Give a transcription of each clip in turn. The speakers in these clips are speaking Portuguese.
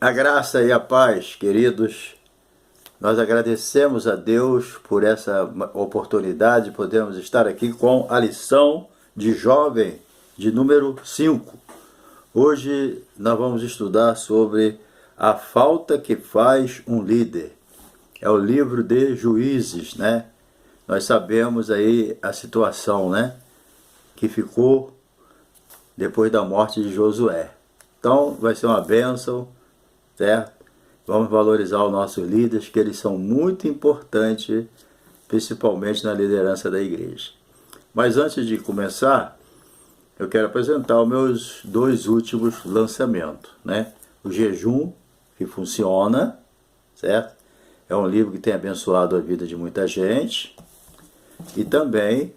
A graça e a paz, queridos. Nós agradecemos a Deus por essa oportunidade de podermos estar aqui com a lição de jovem de número 5. Hoje nós vamos estudar sobre a falta que faz um líder. É o livro de Juízes, né? Nós sabemos aí a situação, né, que ficou depois da morte de Josué. Então vai ser uma bênção, certo? Vamos valorizar os nossos líderes, que eles são muito importantes, principalmente na liderança da igreja. Mas antes de começar, eu quero apresentar os meus dois últimos lançamentos, né? O Jejum, que funciona, certo? É um livro que tem abençoado a vida de muita gente. E também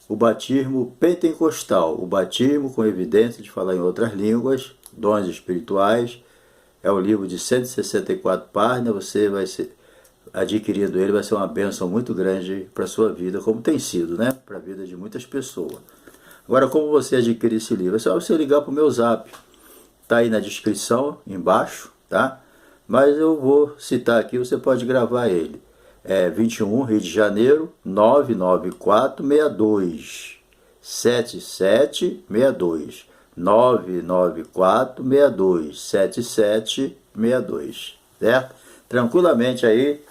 o Batismo Pentecostal, o batismo com evidência de falar em outras línguas, dons espirituais. É um livro de 164 páginas, você vai ser adquirindo ele, vai ser uma bênção muito grande para a sua vida, como tem sido, né? Para a vida de muitas pessoas. Agora, como você adquirir esse livro? É só você ligar para o meu zap, está aí na descrição, embaixo, tá? Mas eu vou citar aqui, você pode gravar ele. É 21, Rio de Janeiro, 99462 7762. 994627762, certo? Tranquilamente aí,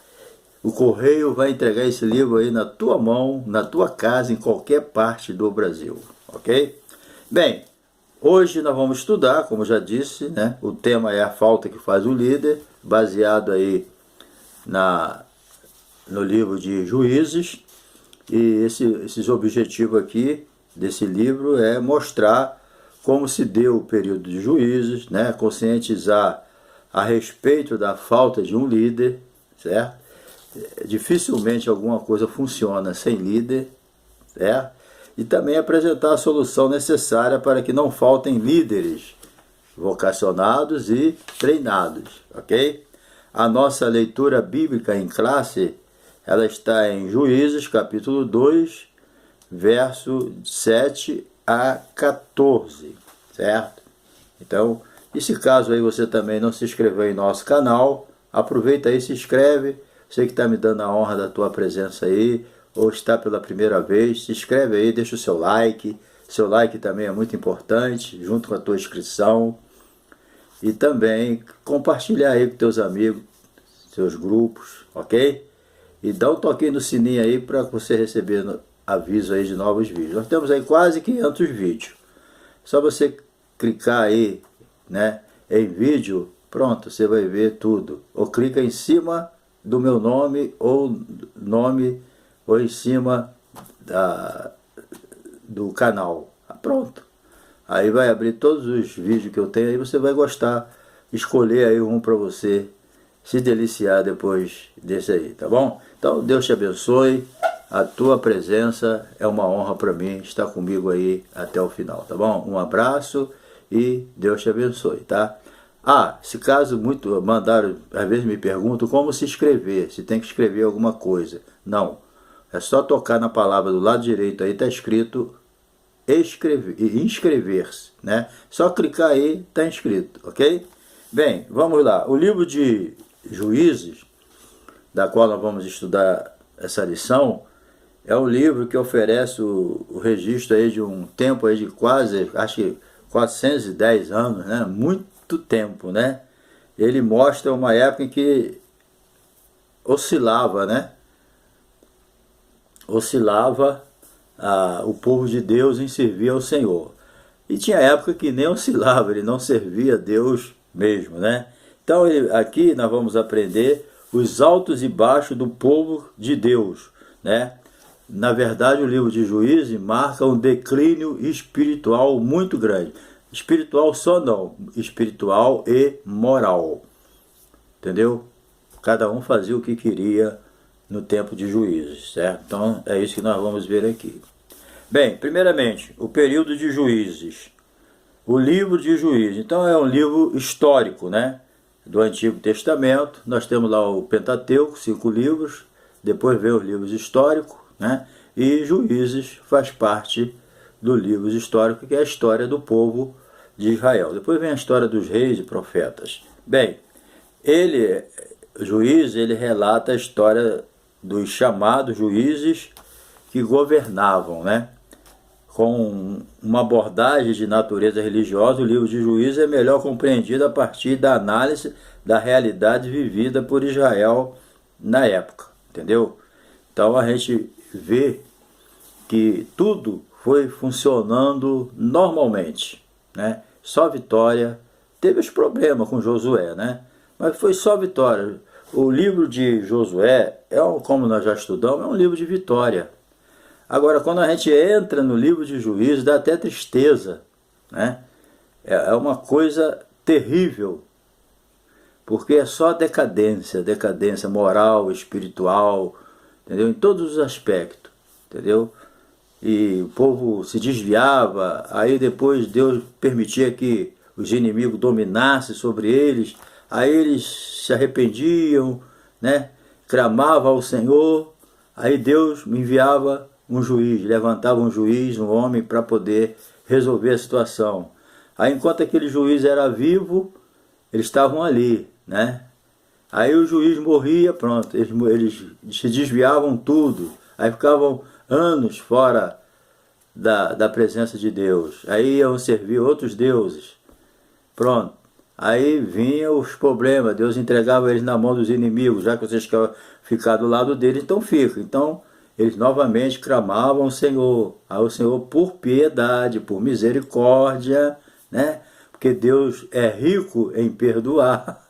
o correio vai entregar esse livro aí na tua mão, na tua casa, em qualquer parte do Brasil, ok? Bem, hoje nós vamos estudar, como já disse, né? O tema é a falta que faz o líder, baseado aí no livro de Juízes. E esses objetivos aqui desse livro é mostrar como se deu o período de Juízes, né? Conscientizar a respeito da falta de um líder, certo? Dificilmente alguma coisa funciona sem líder, certo? E também apresentar a solução necessária para que não faltem líderes vocacionados e treinados, ok? A nossa leitura bíblica em classe, ela está em Juízes, capítulo 2, verso 7 a 14, certo? Então, e se caso aí você também não se inscreveu em nosso canal, aproveita aí, se inscreve. Você que está me dando a honra da tua presença aí, ou está pela primeira vez, se inscreve aí, deixa o seu like. Seu like também é muito importante, junto com a tua inscrição. E também compartilhar aí com teus amigos, seus grupos, ok? E dá um toquinho no sininho aí para você receber aviso aí de novos vídeos. Nós temos aí quase 500 vídeos. Só você clicar aí, né, em vídeo, pronto, você vai ver tudo. Ou clica em cima do meu nome ou em cima do canal. Pronto. Aí vai abrir todos os vídeos que eu tenho, aí você vai gostar. Escolher aí um para você se deliciar depois desse aí, tá bom? Então, Deus te abençoe. A tua presença é uma honra para mim, estar comigo aí até o final, tá bom? Um abraço e Deus te abençoe, tá? Se caso muito mandaram, às vezes me perguntam como se inscrever, se tem que escrever alguma coisa. Não, é só tocar na palavra do lado direito aí, tá escrito inscrever-se, né? Só clicar aí, tá inscrito, ok? Bem, vamos lá. O livro de Juízes, da qual nós vamos estudar essa lição, é um livro que oferece o registro aí de um tempo aí de quase, acho que 410 anos, né? Muito tempo, né? Ele mostra uma época em que oscilava, né? Oscilava o povo de Deus em servir ao Senhor. E tinha época que nem oscilava, ele não servia a Deus mesmo, né? Então aqui nós vamos aprender os altos e baixos do povo de Deus, né? Na verdade, o livro de Juízes marca um declínio espiritual muito grande. Espiritual só não, espiritual e moral. Entendeu? Cada um fazia o que queria no tempo de Juízes, certo? Então, é isso que nós vamos ver aqui. Bem, primeiramente, o período de Juízes. O livro de Juízes. Então, é um livro histórico, né? Do Antigo Testamento. Nós temos lá o Pentateuco, 5 livros. Depois vem os livros históricos, né? E Juízes faz parte do livro histórico, que é a história do povo de Israel. Depois vem a história dos reis e profetas. Bem, Ele, Juízes, ele relata a história dos chamados juízes que governavam, né? Com uma abordagem de natureza religiosa, o livro de Juízes é melhor compreendido a partir da análise da realidade vivida por Israel na época, entendeu? Então a gente vê que tudo foi funcionando normalmente, né? Só vitória. Teve os problemas com Josué, né? Mas foi só vitória. O livro de Josué, como nós já estudamos, é um livro de vitória. Agora, quando a gente entra no livro de Juízes, dá até tristeza, né? É uma coisa terrível, porque é só decadência, decadência moral, espiritual, entendeu? Em todos os aspectos, entendeu? E o povo se desviava, aí depois Deus permitia que os inimigos dominassem sobre eles, aí eles se arrependiam, né? Clamavam ao Senhor, aí Deus enviava um juiz, levantava um juiz, um homem, para poder resolver a situação. Aí enquanto aquele juiz era vivo, eles estavam ali, né? Aí o juiz morria, pronto, eles se desviavam tudo, aí ficavam anos fora da presença de Deus, aí iam servir outros deuses, pronto. Aí vinham os problemas, Deus entregava eles na mão dos inimigos, já que vocês querem ficar do lado deles, então fica. Então eles novamente clamavam ao Senhor, ao Senhor por piedade, por misericórdia, né? Porque Deus é rico em perdoar.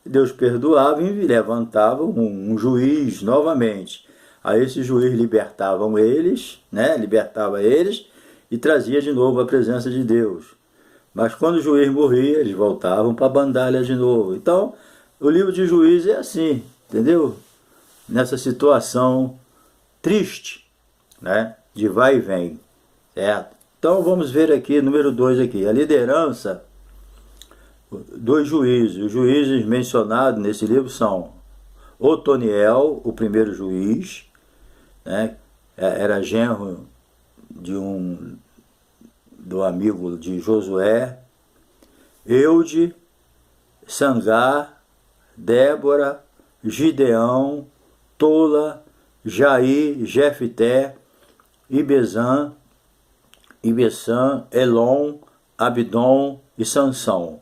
Deus perdoava e levantava um juiz novamente. Aí esse juiz libertava eles, né? Libertava eles e trazia de novo a presença de Deus. Mas quando o juiz morria, eles voltavam para a bandalha de novo. Então, o livro de Juízes é assim, entendeu? Nessa situação triste, né? De vai e vem, certo? Então vamos ver aqui, número 2 aqui, a liderança dos juízes. Os juízes mencionados nesse livro são Otoniel, o primeiro juiz, né? Era genro do amigo de Josué, Eude, Sangar, Débora, Gideão, Tola, Jair, Jefté, Ibezan, Elon, Abdon e Sansão.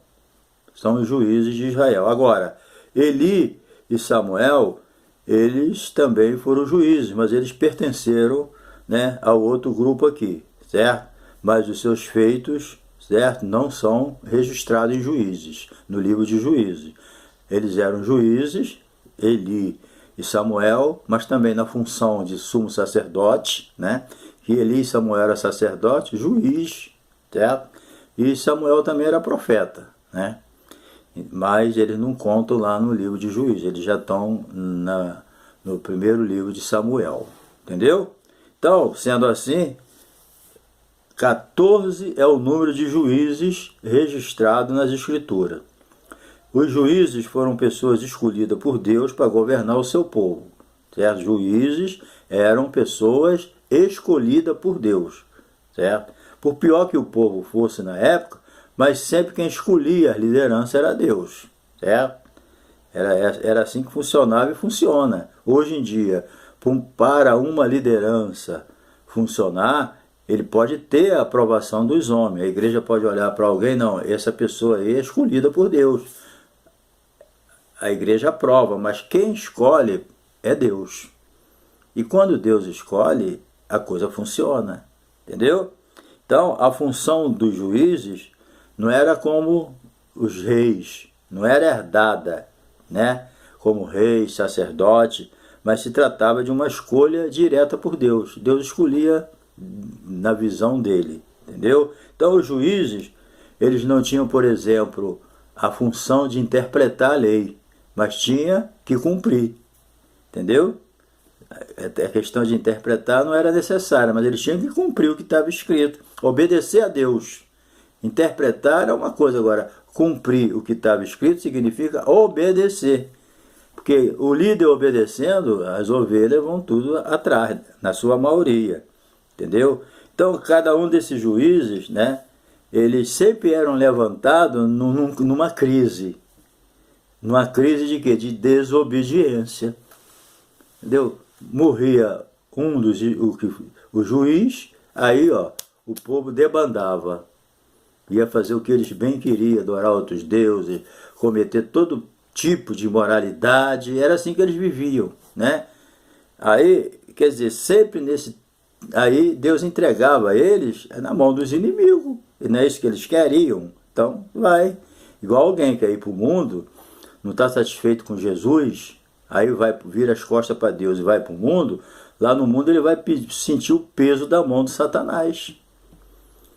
São os juízes de Israel. Agora, Eli e Samuel, eles também foram juízes, mas eles pertenceram, né, ao outro grupo aqui, certo? Mas os seus feitos, certo, não são registrados em Juízes, no livro de Juízes. Eles eram juízes, Eli e Samuel, mas também na função de sumo sacerdote, né? Que Eli e Samuel era sacerdote, juiz, certo? E Samuel também era profeta, né? Mas eles não contam lá no livro de Juízes, eles já estão no primeiro livro de Samuel, entendeu? Então, sendo assim, 14 é o número de juízes registrado nas Escrituras. Os juízes foram pessoas escolhidas por Deus para governar o seu povo. Certo? Juízes eram pessoas escolhidas por Deus. Certo? Por pior que o povo fosse na época, mas sempre quem escolhia a liderança era Deus. Certo? Era assim que funcionava e funciona. Hoje em dia, para uma liderança funcionar, ele pode ter a aprovação dos homens. A igreja pode olhar para alguém, não, essa pessoa aí é escolhida por Deus. A igreja aprova, mas quem escolhe é Deus. E quando Deus escolhe, a coisa funciona. Entendeu? Então, a função dos juízes não era como os reis, não era herdada, né? Como reis, sacerdote, mas se tratava de uma escolha direta por Deus. Deus escolhia na visão dele, entendeu? Então os juízes, eles não tinham, por exemplo, a função de interpretar a lei, mas tinha que cumprir, entendeu? A questão de interpretar não era necessária, mas eles tinham que cumprir o que estava escrito, obedecer a Deus. Interpretar é uma coisa, agora cumprir o que estava escrito significa obedecer, porque o líder obedecendo, as ovelhas vão tudo atrás, na sua maioria. Entendeu? Então, cada um desses juízes, né, eles sempre eram levantados numa crise. numa crise de quê? De desobediência. Entendeu? Morria o juiz, aí o povo debandava. Ia fazer o que eles bem queriam, adorar outros deuses, cometer todo tipo de imoralidade. Era assim que eles viviam, né? Aí, quer dizer, sempre nesse... Aí Deus entregava eles na mão dos inimigos. E não é isso que eles queriam. Então, vai. Igual alguém que ir para o mundo, não está satisfeito com Jesus, aí vira as costas para Deus e vai para o mundo, lá no mundo ele vai sentir o peso da mão de Satanás.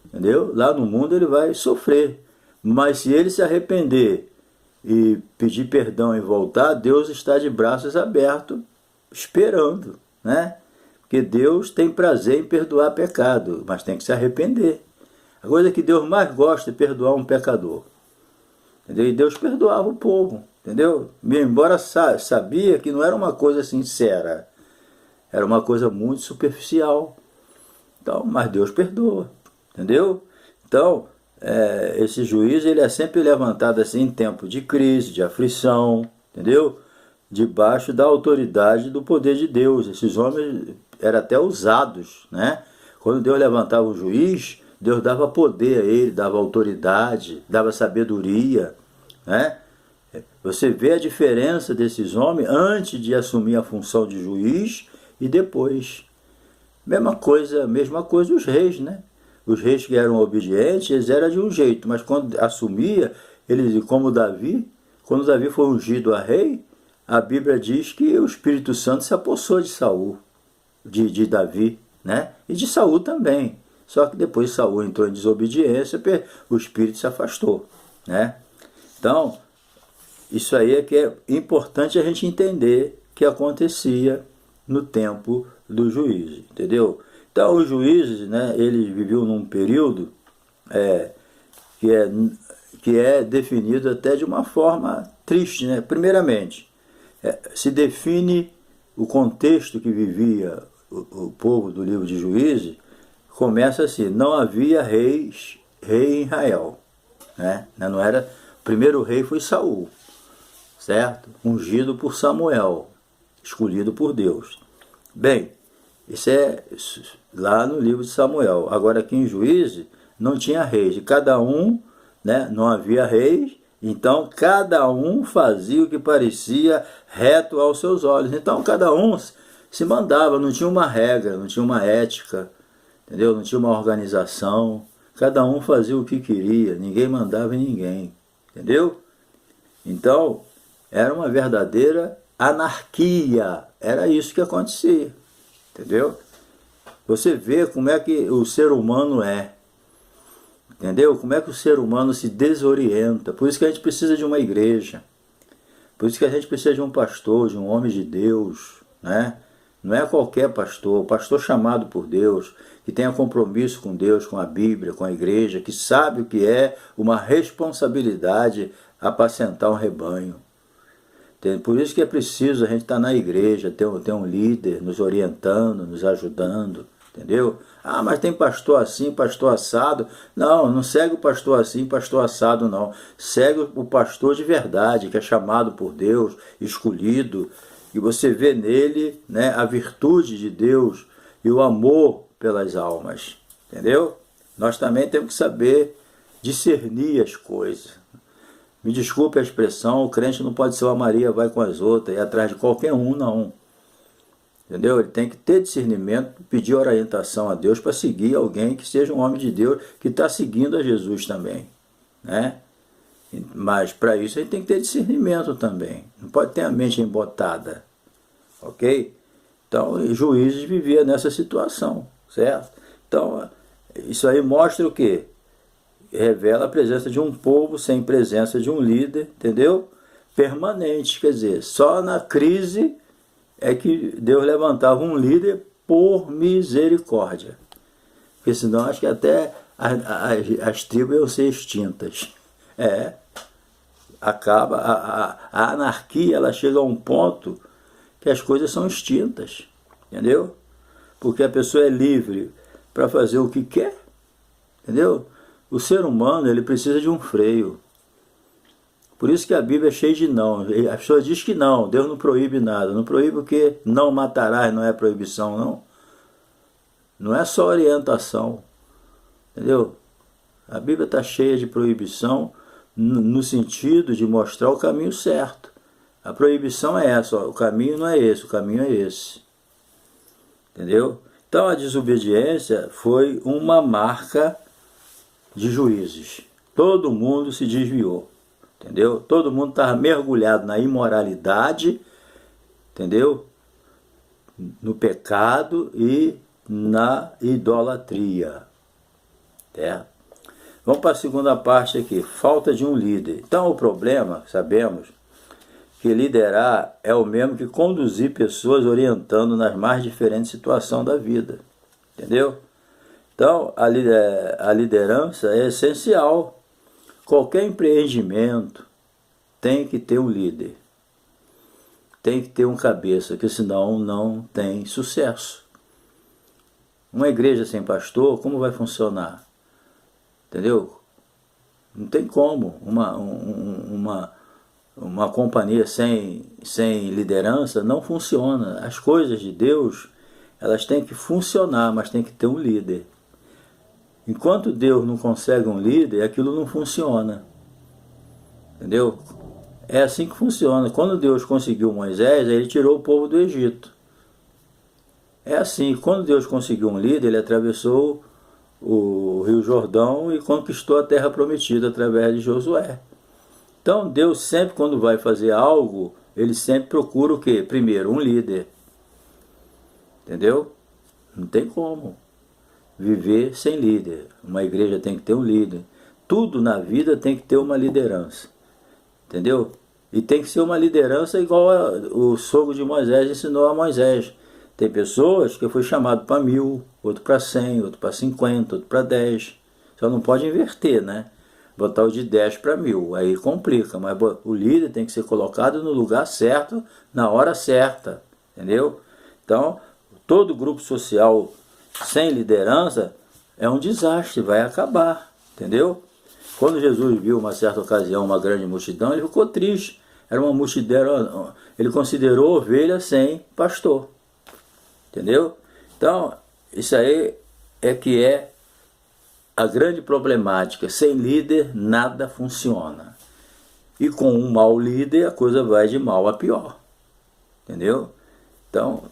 Entendeu? Lá no mundo ele vai sofrer. Mas se ele se arrepender e pedir perdão e voltar, Deus está de braços abertos, esperando, né? Porque Deus tem prazer em perdoar pecado, mas tem que se arrepender. A coisa que Deus mais gosta é perdoar um pecador. Entendeu? E Deus perdoava o povo, entendeu? Embora sabia que não era uma coisa sincera, era uma coisa muito superficial. Então, mas Deus perdoa, entendeu? Então, esse juiz ele é sempre levantado assim em tempo de crise, de aflição, entendeu? Debaixo da autoridade do poder de Deus. Esses homens eram até usados, né? Quando Deus levantava um juiz, Deus dava poder a ele, dava autoridade, dava sabedoria, né? Você vê a diferença desses homens antes de assumir a função de juiz e depois. Mesma coisa os reis, né? Os reis que eram obedientes, eles eram de um jeito, mas quando assumia, eles, como Davi, quando Davi foi ungido a rei, a Bíblia diz que o Espírito Santo se apossou de Saul, de Davi, né? E de Saul também. Só que depois Saul entrou em desobediência, o Espírito se afastou, né? Então, isso aí é que é importante a gente entender que acontecia no tempo do juízo, entendeu? Então, os juízes, né, eles viviam num período que é definido até de uma forma triste, né? Primeiramente, se define o contexto que vivia o povo do livro de Juízes. Começa assim: não havia rei em Israel, né? Não era, o primeiro rei foi Saul, certo? Ungido por Samuel, escolhido por Deus. Bem, isso é lá no livro de Samuel. Agora aqui em Juízes não tinha reis, cada um, né? Não havia reis, então cada um fazia o que parecia reto aos seus olhos. Então cada um se mandava, não tinha uma regra, não tinha uma ética, entendeu? Não tinha uma organização, cada um fazia o que queria, ninguém mandava em ninguém, entendeu? Então, era uma verdadeira anarquia, era isso que acontecia, entendeu? Você vê como é que o ser humano é, entendeu? Como é que o ser humano se desorienta. Por isso que a gente precisa de uma igreja, por isso que a gente precisa de um pastor, de um homem de Deus, né? Não é qualquer pastor, o pastor chamado por Deus, que tenha compromisso com Deus, com a Bíblia, com a igreja, que sabe o que é uma responsabilidade apacentar um rebanho. Por isso que é preciso a gente estar na igreja, ter um líder nos orientando, nos ajudando, entendeu? Ah, mas tem pastor assim, pastor assado. Não, não segue o pastor assim, pastor assado, não. Segue o pastor de verdade, que é chamado por Deus, escolhido, e você vê nele, né, a virtude de Deus e o amor pelas almas, entendeu? Nós também temos que saber discernir as coisas. Me desculpe a expressão, o crente não pode ser uma Maria vai com as outras, ir atrás de qualquer um, não. Entendeu? Ele tem que ter discernimento, pedir orientação a Deus para seguir alguém que seja um homem de Deus, que está seguindo a Jesus também, né? Mas para isso ele tem que ter discernimento também. Não pode ter a mente embotada, ok? Então, os juízes viviam nessa situação, certo? Então, isso aí mostra o quê? Revela a presença de um povo sem presença de um líder, entendeu? Permanente, quer dizer, só na crise é que Deus levantava um líder por misericórdia. Porque senão acho que até as tribos iam ser extintas. Acaba, a anarquia, ela chega a um ponto que as coisas são extintas, entendeu? Porque a pessoa é livre para fazer o que quer, entendeu? O ser humano, ele precisa de um freio. Por isso que a Bíblia é cheia de não. A pessoa diz que não, Deus não proíbe nada. Não proíbe o quê? Não matarás, não é proibição, não. Não é só orientação, entendeu? A Bíblia está cheia de proibição no sentido de mostrar o caminho certo. A proibição é essa, ó, o caminho não é esse, o caminho é esse. Entendeu? Então a desobediência foi uma marca de juízes. Todo mundo se desviou. Entendeu? Todo mundo estava mergulhado na imoralidade, entendeu? No pecado e na idolatria. É. Vamos para a segunda parte aqui, falta de um líder. Então o problema, sabemos, que liderar é o mesmo que conduzir pessoas orientando nas mais diferentes situações da vida. Entendeu? Então a liderança é essencial. Qualquer empreendimento tem que ter um líder. Tem que ter um cabeça, porque senão não tem sucesso. Uma igreja sem pastor, como vai funcionar? Entendeu? Não tem como. Uma companhia sem liderança não funciona. As coisas de Deus, elas têm que funcionar, mas tem que ter um líder. Enquanto Deus não consegue um líder, aquilo não funciona. Entendeu? É assim que funciona. Quando Deus conseguiu Moisés, ele tirou o povo do Egito. É assim, quando Deus conseguiu um líder, ele atravessou o Rio Jordão e conquistou a terra prometida através de Josué. Então Deus sempre, quando vai fazer algo, ele sempre procura o quê? Primeiro, um líder. Entendeu? Não tem como viver sem líder. Uma igreja tem que ter um líder. Tudo na vida tem que ter uma liderança. Entendeu? E tem que ser uma liderança igual o sogro de Moisés ensinou a Moisés. Tem pessoas que foi chamado para 1000, outro para 100, outro para 50, outro para 10. Só não pode inverter, né? Botar o de 10 para 1000, aí complica. Mas o líder tem que ser colocado no lugar certo, na hora certa. Entendeu? Então, todo grupo social sem liderança é um desastre, vai acabar, entendeu? Quando Jesus viu uma certa ocasião uma grande multidão, ele ficou triste. Era uma multidão, ele considerou ovelha sem pastor, entendeu? Então, isso aí é que é a grande problemática. Sem líder, nada funciona. E com um mau líder, a coisa vai de mal a pior, entendeu? Então,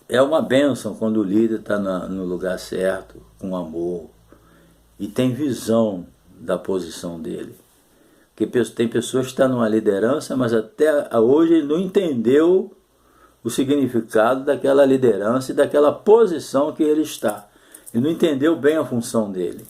é uma bênção quando o líder está no lugar certo, com amor, e tem visão da posição dele. Porque tem pessoas que estão numa liderança, mas até hoje ele não entendeu o significado daquela liderança e daquela posição que ele está. Ele não entendeu bem a função dele.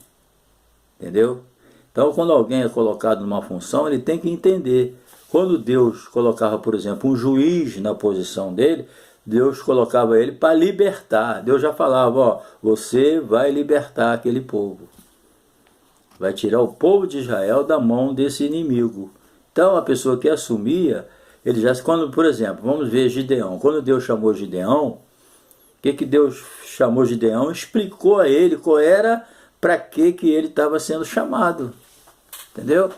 Entendeu? Então, quando alguém é colocado numa função, ele tem que entender. Quando Deus colocava, por exemplo, um juiz na posição dele, Deus colocava ele para libertar. Deus já falava, ó, você vai libertar aquele povo. Vai tirar o povo de Israel da mão desse inimigo. Então a pessoa que assumia, ele já, quando, por exemplo, vamos ver Gideão. Quando Deus chamou Gideão, o que Deus chamou Gideão? Explicou a ele qual era, para que ele estava sendo chamado. Entendeu?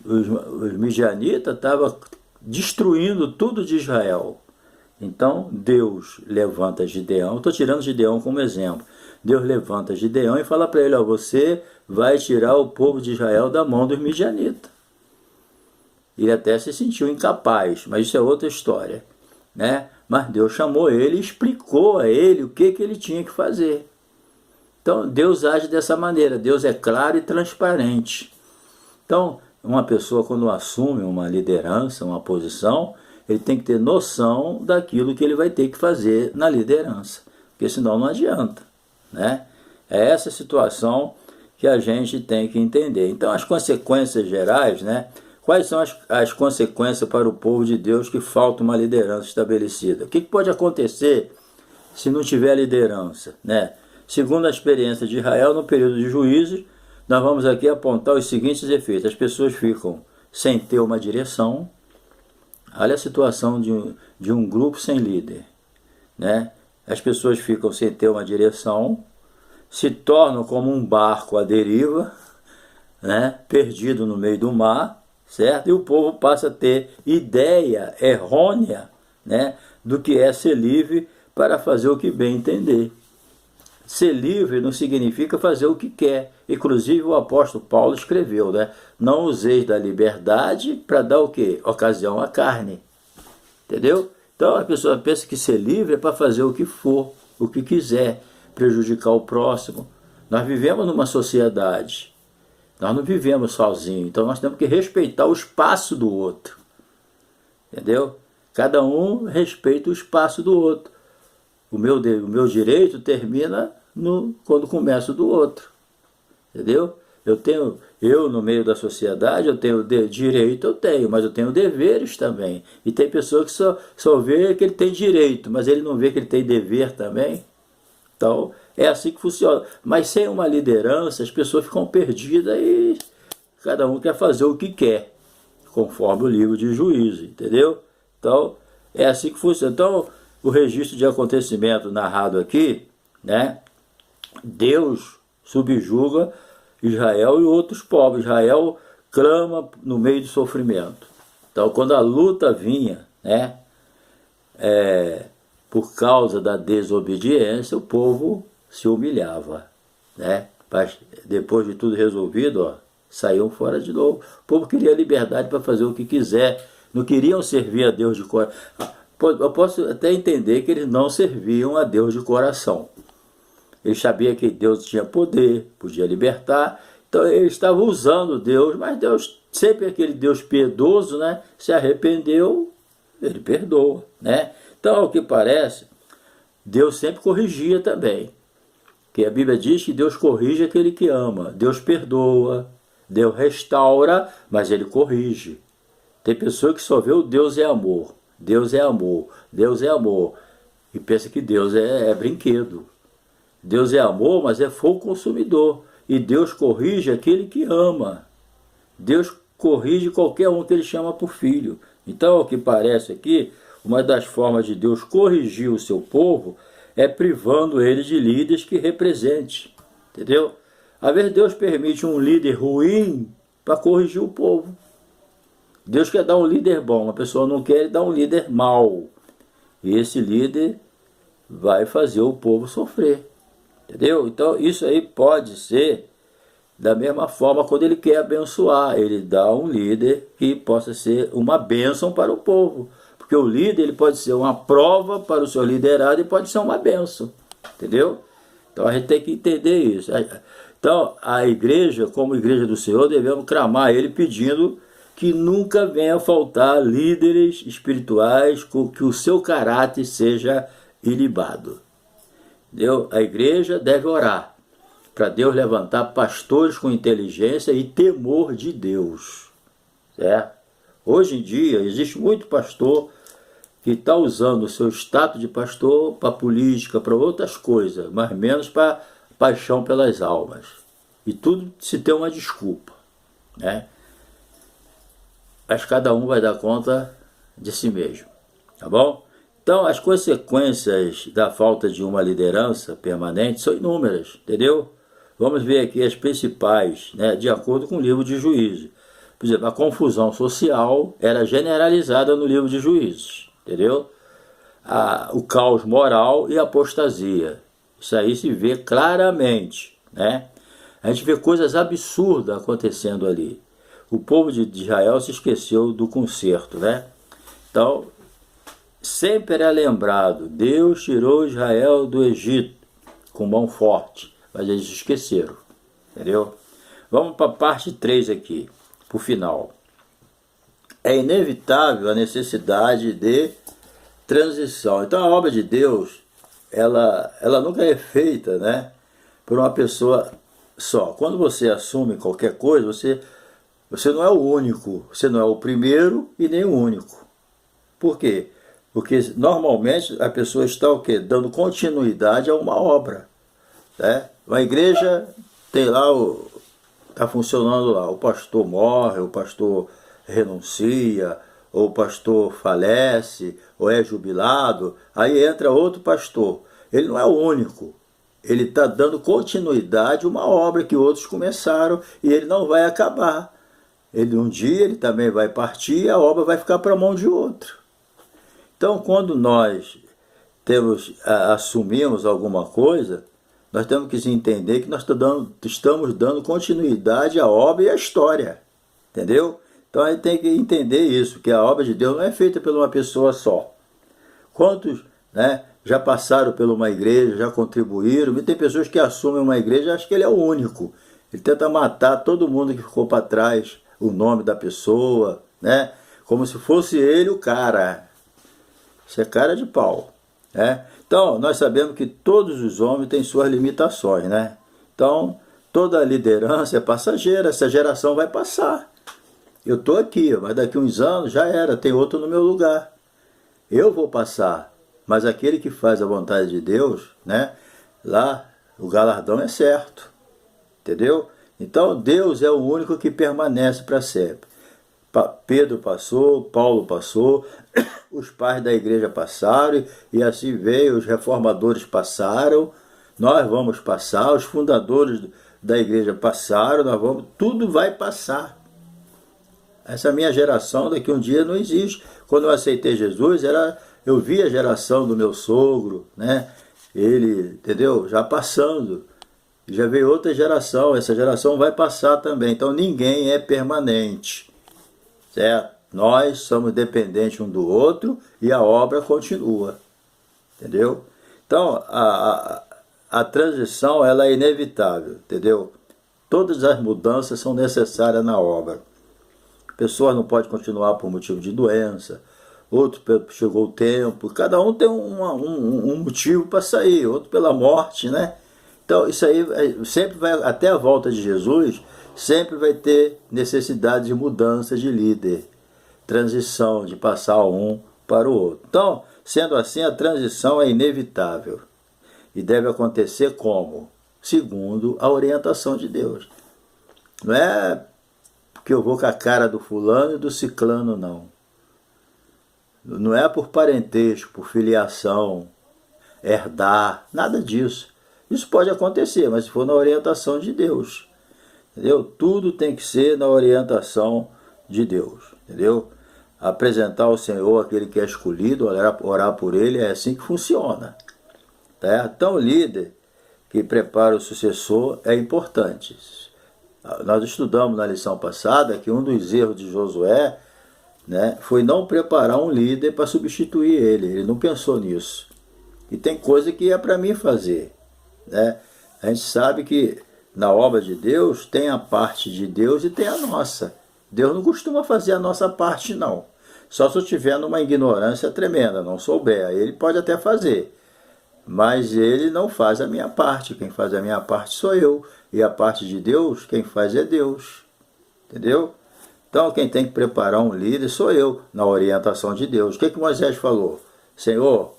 Os midianitas estavam destruindo tudo de Israel. Então Deus levanta Gideão, estou tirando Gideão como exemplo. Deus levanta Gideão e fala para ele, ó, você vai tirar o povo de Israel da mão dos midianitas. Ele até se sentiu incapaz, mas isso é outra história, né? Mas Deus chamou ele e explicou a ele o que ele tinha que fazer. Então Deus age dessa maneira, Deus é claro e transparente. Então uma pessoa quando assume uma liderança, uma posição, ele tem que ter noção daquilo que ele vai ter que fazer na liderança, porque senão não adianta, né? É essa situação que a gente tem que entender. Então as consequências gerais, né? Quais são as consequências para o povo de Deus que falta uma liderança estabelecida? O que pode acontecer se não tiver liderança, né? Segundo a experiência de Israel no período de juízes, nós vamos aqui apontar os seguintes efeitos. As pessoas ficam sem ter uma direção. Olha a situação de um grupo sem líder, né? As pessoas ficam sem ter uma direção, se tornam como um barco à deriva, né? Perdido no meio do mar, certo? E o povo passa a ter ideia errônea, né, do que é ser livre para fazer o que bem entender. Ser livre não significa fazer o que quer. Inclusive o apóstolo Paulo escreveu, né? Não useis da liberdade para dar o quê? Ocasião à carne. Entendeu? Então a pessoa pensa que ser livre é para fazer o que for, o que quiser, prejudicar o próximo. Nós vivemos numa sociedade. Nós não vivemos sozinhos. Então nós temos que respeitar o espaço do outro. Entendeu? Cada um respeita o espaço do outro. O meu direito termina quando começa o do outro. Entendeu? Eu no meio da sociedade, eu tenho direito, mas eu tenho deveres também. E tem pessoa que só vê que ele tem direito, mas ele não vê que ele tem dever também. Então, é assim que funciona. Mas sem uma liderança, as pessoas ficam perdidas e cada um quer fazer o que quer, conforme o livro de Juízo, entendeu? Então, é assim que funciona. Então, o registro de acontecimento narrado aqui, né? Deus subjuga Israel e outros povos. Israel clama no meio do sofrimento. Então, quando a luta vinha, né, por causa da desobediência, o povo se humilhava, né? Mas depois de tudo resolvido, saíam fora de novo. O povo queria liberdade para fazer o que quiser. Não queriam servir a Deus de coração. Eu posso até entender que eles não serviam a Deus de coração. Eles sabiam que Deus tinha poder, podia libertar, então eles estavam usando Deus, mas Deus, sempre aquele Deus piedoso, né, se arrependeu, ele perdoa, né? Então, ao que parece, Deus sempre corrigia também, que a Bíblia diz que Deus corrige aquele que ama, Deus perdoa, Deus restaura, mas ele corrige. Tem pessoa que só vê o Deus é amor, Deus é amor, Deus é amor, e pensa que Deus é brinquedo. Deus é amor, mas é fogo consumidor. E Deus corrige aquele que ama. Deus corrige qualquer um que ele chama por filho. Então, ao que parece aqui, uma das formas de Deus corrigir o seu povo é privando ele de líderes que represente. Entendeu? Às vezes Deus permite um líder ruim para corrigir o povo. Deus quer dar um líder bom, a pessoa não quer dar um líder mau. E esse líder vai fazer o povo sofrer. Entendeu? Então isso aí pode ser da mesma forma quando ele quer abençoar. Ele dá um líder que possa ser uma bênção para o povo. Porque o líder ele pode ser uma prova para o seu liderado e pode ser uma bênção. Entendeu? Então a gente tem que entender isso. Então a igreja, como igreja do Senhor, devemos clamar a ele pedindo que nunca venha faltar líderes espirituais com que o seu caráter seja ilibado. A igreja deve orar para Deus levantar pastores com inteligência e temor de Deus, certo? Hoje em dia existe muito pastor que está usando o seu status de pastor para política, para outras coisas, mas menos para paixão pelas almas. E tudo se tem uma desculpa, né? Mas cada um vai dar conta de si mesmo, tá bom? Então, as consequências da falta de uma liderança permanente são inúmeras, entendeu? Vamos ver aqui as principais, né, de acordo com o livro de Juízes. Por exemplo, a confusão social era generalizada no livro de Juízes, entendeu? O caos moral e a apostasia. Isso aí se vê claramente, né? A gente vê coisas absurdas acontecendo ali. O povo de Israel se esqueceu do conserto, né? Então, sempre é lembrado, Deus tirou Israel do Egito com mão forte, mas eles esqueceram, entendeu? Vamos para a parte 3 aqui, para o final. É inevitável a necessidade de transição. Então a obra de Deus, ela nunca é feita, né, por uma pessoa só. Quando você assume qualquer coisa, você não é o único, você não é o primeiro e nem o único. Por quê? Porque normalmente a pessoa está o quê? Dando continuidade a uma obra, né? Uma igreja tem lá, está funcionando lá, o pastor morre, o pastor renuncia, ou o pastor falece, ou é jubilado, aí entra outro pastor. Ele não é o único, ele está dando continuidade a uma obra que outros começaram e ele não vai acabar. um dia ele também vai partir e a obra vai ficar para a mão de outro. Então, quando nós assumimos alguma coisa, nós temos que entender que nós estamos dando continuidade à obra e à história. Entendeu? Então a gente tem que entender isso, que a obra de Deus não é feita por uma pessoa só. Quantos, né, já passaram por uma igreja, já contribuíram, e tem pessoas que assumem uma igreja e acham que ele é o único. Ele tenta matar todo mundo que ficou para trás, o nome da pessoa, né? Como se fosse ele o cara. Isso é cara de pau. Né? Então, nós sabemos que todos os homens têm suas limitações, né? Então, toda liderança é passageira, essa geração vai passar. Eu estou aqui, mas daqui a uns anos já era, tem outro no meu lugar. Eu vou passar, mas aquele que faz a vontade de Deus, né? Lá o galardão é certo, entendeu? Então, Deus é o único que permanece para sempre. Pedro passou, Paulo passou, os pais da igreja passaram, e assim veio, os reformadores passaram, nós vamos passar, os fundadores da igreja passaram, tudo vai passar. Essa minha geração daqui um dia não existe. Quando eu aceitei Jesus, eu vi a geração do meu sogro, né? Ele, entendeu? Já passando. Já veio outra geração, essa geração vai passar também. Então ninguém é permanente. Certo? Nós somos dependentes um do outro e a obra continua. Entendeu? Então, a transição ela é inevitável, entendeu? Todas as mudanças são necessárias na obra. Pessoas não podem continuar por motivo de doença, outro chegou o tempo, cada um tem um motivo para sair, outro pela morte, né? Então isso aí sempre vai, até a volta de Jesus, sempre vai ter necessidade de mudança de líder, transição, de passar um para o outro. Então, sendo assim, a transição é inevitável e deve acontecer como? Segundo a orientação de Deus. Não é que eu vou com a cara do fulano e do ciclano, não. Não é por parentesco, por filiação, herdar, nada disso. Isso pode acontecer, mas se for na orientação de Deus. Entendeu? Tudo tem que ser na orientação de Deus. Entendeu? Apresentar ao Senhor aquele que é escolhido, orar por ele, é assim que funciona. Tá? Então o líder que prepara o sucessor é importante. Nós estudamos na lição passada que um dos erros de Josué, né, foi não preparar um líder para substituir ele. Ele não pensou nisso. E tem coisa que é para mim fazer. Né? A gente sabe que na obra de Deus tem a parte de Deus e tem a nossa. Deus não costuma fazer a nossa parte, não. Só se eu estiver numa ignorância tremenda, não souber. Aí ele pode até fazer. Mas ele não faz a minha parte. Quem faz a minha parte sou eu. E a parte de Deus, quem faz é Deus. Entendeu? Então, quem tem que preparar um líder sou eu, na orientação de Deus. O que Moisés falou? Senhor,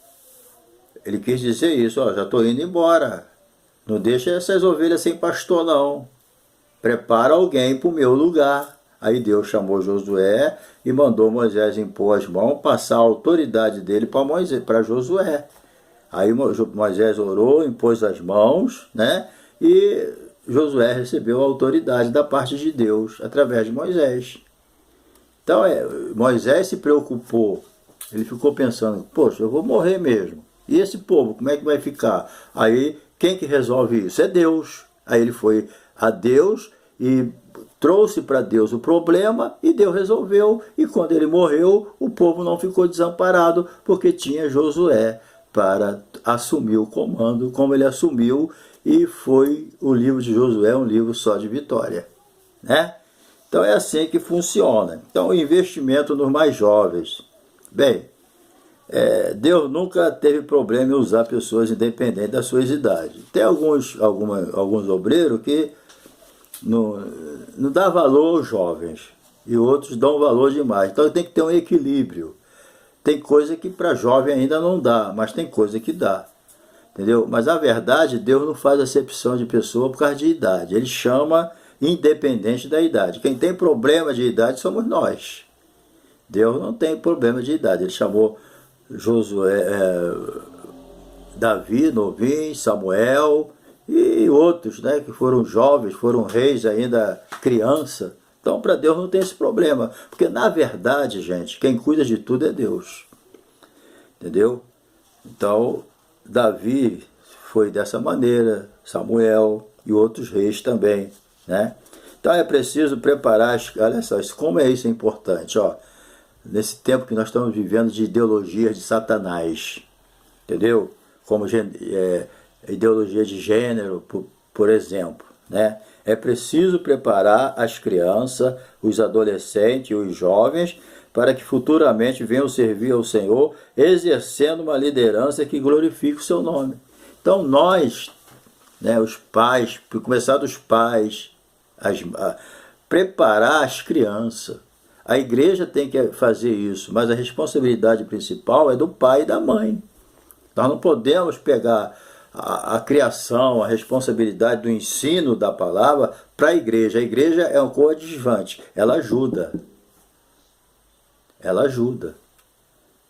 ele quis dizer isso, ó, já estou indo embora. Não deixa essas ovelhas sem pastor, não. Prepara alguém para o meu lugar. Aí Deus chamou Josué e mandou Moisés impor as mãos, passar a autoridade dele para Josué. Aí Moisés orou, impôs as mãos, né? E Josué recebeu a autoridade da parte de Deus através de Moisés. Então Moisés se preocupou, ele ficou pensando, poxa, eu vou morrer mesmo. E esse povo, como é que vai ficar? Aí quem que resolve isso? É Deus. Aí ele foi a Deus e trouxe para Deus o problema e Deus resolveu. E quando ele morreu, o povo não ficou desamparado porque tinha Josué para assumir o comando como ele assumiu, e foi o livro de Josué um livro só de vitória, né? Então é assim que funciona. Então o investimento nos mais jovens. Bem, Deus nunca teve problema em usar pessoas independentes das suas idades. Tem alguns obreiros que não dá valor aos jovens e outros dão valor demais. Então tem que ter um equilíbrio. Tem coisa que para jovem ainda não dá, mas tem coisa que dá. Entendeu? Mas a verdade, Deus não faz acepção de pessoa por causa de idade. Ele chama independente da idade. Quem tem problema de idade somos nós. Deus não tem problema de idade. Ele chamou Josué, Davi, novinho, Samuel e outros, né, que foram jovens, foram reis ainda criança. Então, para Deus não tem esse problema, porque na verdade, gente, quem cuida de tudo é Deus. Entendeu? Então, Davi foi dessa maneira, Samuel e outros reis também, né? Então é preciso preparar, olha só, como é isso importante, ó, nesse tempo que nós estamos vivendo de ideologias de Satanás, entendeu? Como ideologia de gênero, por exemplo, né? É preciso preparar as crianças, os adolescentes e os jovens para que futuramente venham servir ao Senhor, exercendo uma liderança que glorifique o seu nome. Então nós, né, os pais, por começar dos pais, preparar as crianças. A igreja tem que fazer isso, mas a responsabilidade principal é do pai e da mãe. Nós não podemos pegar a criação, a responsabilidade do ensino da palavra para a igreja. A igreja é um coadjuvante, ela ajuda. Ela ajuda,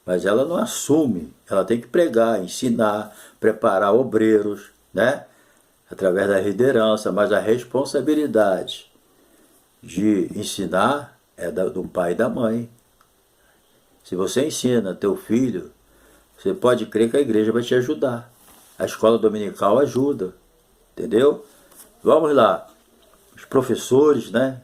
mas ela não assume. Ela tem que pregar, ensinar, preparar obreiros, né? Através da liderança, mas a responsabilidade de ensinar é do pai e da mãe. Se você ensina teu filho, você pode crer que a igreja vai te ajudar. A escola dominical ajuda, entendeu? Vamos lá, os professores, né?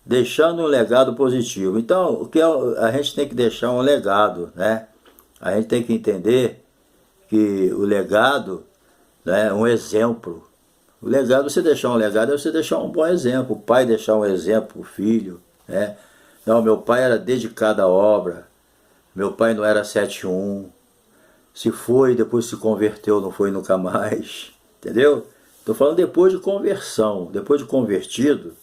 Deixando um legado positivo. Então, o que a gente tem que deixar um legado, né? A gente tem que entender que o legado, né, é um exemplo. O legado, você deixar um legado é você deixar um bom exemplo. O pai deixar um exemplo para o filho, né? Não, meu pai era dedicado à obra. Meu pai não era 7-1. Se foi, depois se converteu, não foi nunca mais. Entendeu? Estou falando depois de conversão. Depois de convertido,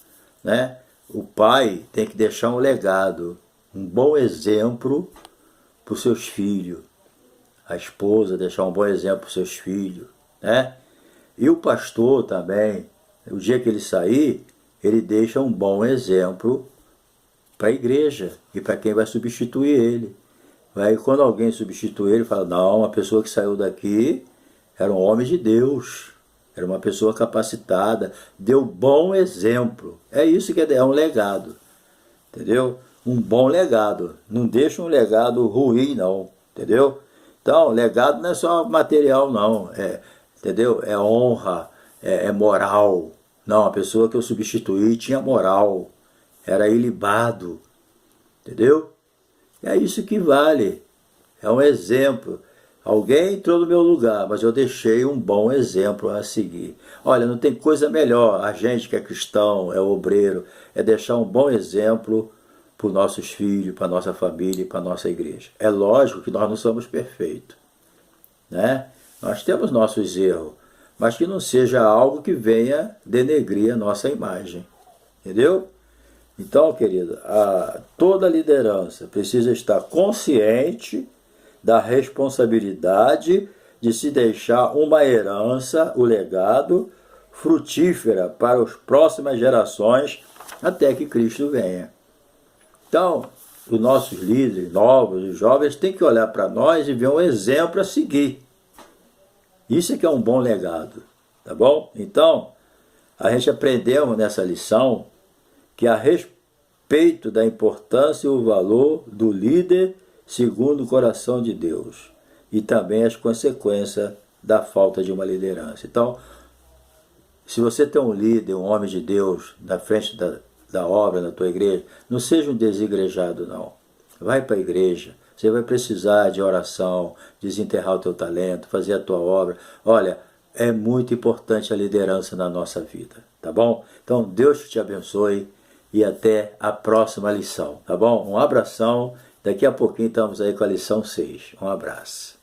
né? O pai tem que deixar um legado, um bom exemplo para os seus filhos. A esposa deixar um bom exemplo para os seus filhos, né? E o pastor também, o dia que ele sair, ele deixa um bom exemplo para a igreja e para quem vai substituir ele. Aí quando alguém substituir ele, fala, não, uma pessoa que saiu daqui era um homem de Deus. Era uma pessoa capacitada, deu bom exemplo. É isso que é um legado, entendeu? Um bom legado. Não deixa um legado ruim, não, entendeu? Então, legado não é só material, não. Entendeu? É honra, é moral. Não, a pessoa que eu substituí tinha moral, era ilibado, entendeu? É isso que vale. É um exemplo. Alguém entrou no meu lugar, mas eu deixei um bom exemplo a seguir. Olha, não tem coisa melhor, a gente que é cristão, é obreiro, é deixar um bom exemplo para os nossos filhos, para a nossa família e para a nossa igreja. É lógico que nós não somos perfeitos, né? Nós temos nossos erros, mas que não seja algo que venha denegrir a nossa imagem, entendeu? Então, querido, toda liderança precisa estar consciente da responsabilidade de se deixar uma herança, o legado, frutífera para as próximas gerações, até que Cristo venha. Então, os nossos líderes novos, os jovens, têm que olhar para nós e ver um exemplo a seguir. Isso é que é um bom legado, tá bom? Então, a gente aprendeu nessa lição que a respeito da importância e o valor do líder segundo o coração de Deus, e também as consequências da falta de uma liderança. Então, se você tem um líder, um homem de Deus, na frente da obra, na tua igreja, não seja um desigrejado, não. Vai para a igreja, você vai precisar de oração, desenterrar o teu talento, fazer a tua obra. Olha, é muito importante a liderança na nossa vida, tá bom? Então, Deus te abençoe e até a próxima lição, tá bom? Um abração. Daqui a pouquinho estamos aí com a lição 6. Um abraço.